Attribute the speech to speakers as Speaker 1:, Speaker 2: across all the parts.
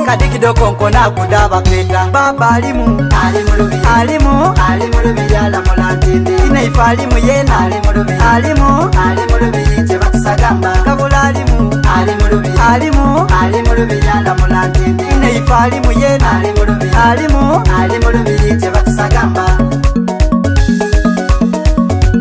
Speaker 1: kadi kidogo nkona kudaba kreta baba alimu yala mulantindi inaifa alimu yena alimu chebatusagamba kabula alimu yala mulantindi inaifa alimu yena alimu chebatusagamba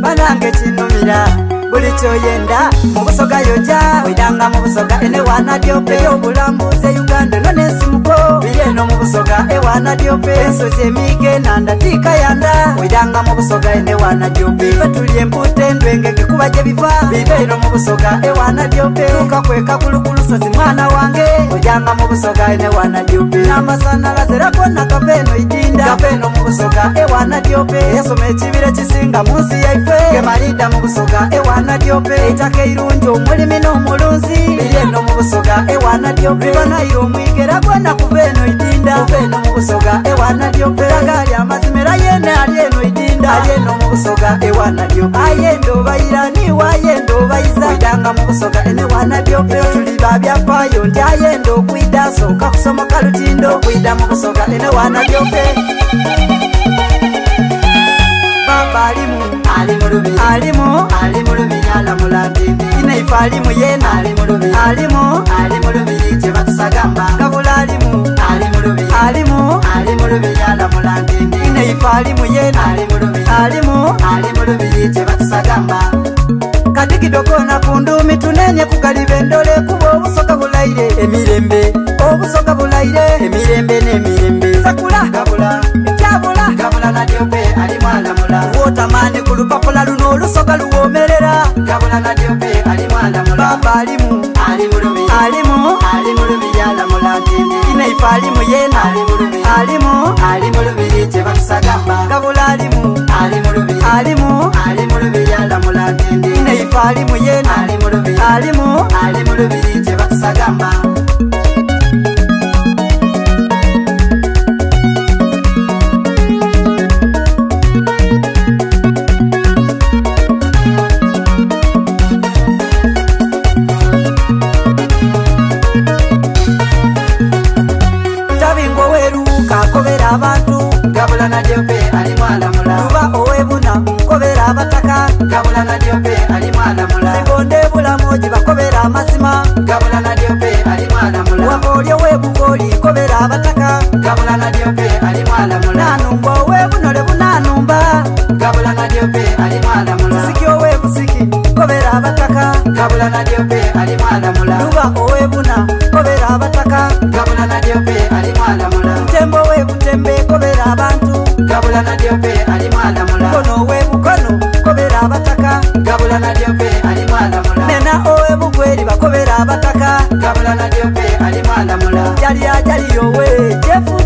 Speaker 1: banange kinumira buli kyoyenda mubusoga yoja wedanga mubusoga ene wana diope obulambuze Uganda nonesimuko bireno mubusoga ewana diope ensozi emige nandatika yanda wedanga mubusoga ene wana diope batulye mpute ndwengege kuba gye biva bireno mubusoga ewana diope ukakweka kulukulusozi mwana wange wedanga mubusoga ene wana diope namasana lazera kona kafeno idinda kafeno mubusoga ewana diope yasome ekibira kisinga munsi yaife gemalida mubusoga ewana diope itake irunjo mulimi n'omulunzi bireno mubusoga ewana diope banairo mwigera gwana kuveno idinda kuveno mubusoga ewana diope agali amazimera yene alieno idinda alieno mubusoga ewana diope ayendo bayirani wayendo bayiza idanga mubusoga ene wana diope tuli babyafayo ndi ayendo kwida soka kusoma kalutindo kwida mubusoga ene wana diope baba alimu yala mulantindi inaifa alimu yena alimu chebatusagamba kabula alimu yala mulantindi inaifa alimu yena alimu chebatusagamba kati kidogo na kundumi tunenye kugalibe ndole kubo obusoga bulaire emirembe obusoga bulaire emirembe sakula kabula na diope alimu alamula wotamani kulupapula luno olusoga luwomerera kabula na diope alimu alamula baba alimu yala mulantindi inaifa alimu yena alimu chebatusagamba kabula alimu yala mulantindi inaifa alimu yena alimu chebatusagamba kobera abantu gabula na diope alimu alamula luba owebuna kobera abataka gabula na diope alimu alamula sibonde bulamoji bakobera amasima gabula na diope alimu alamula wakolyo webugoli kobera abataka gabula na diope alimu alamula nanumba owebunole bunanumba gabula na diope alimu alamula sikyo webusiki kobera abataka gabula na diope alimu alamula luba owebuna kobera abataka gabula na diope alimu alamula tembo webutembe kobera abantu gabula na diope alimu alamula kono webukono kobera abataka gabula na diope alimu alamula nena owebugweri bakobera abataka gabula na diope alimu alamula jali yowe jefu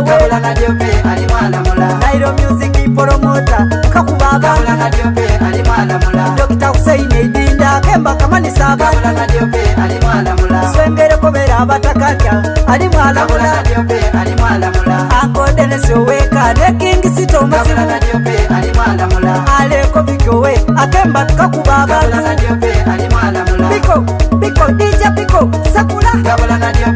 Speaker 1: gabula na diope alimu alamula Nairo music promoter kakuba gabula na diope alimu alamula Dr. Hussein Idinda kemba kamani saba gabula na diope alimu alamula sengere kobera abataka alimu alamula diope alimu alamula Uncle Dennis Oweka the King Sito Gabula na diope alimu alamula Ale Kofikyowe akemba kakuba gabula na diope alimu alamula Piko DJ Piko Sakula gabula na diope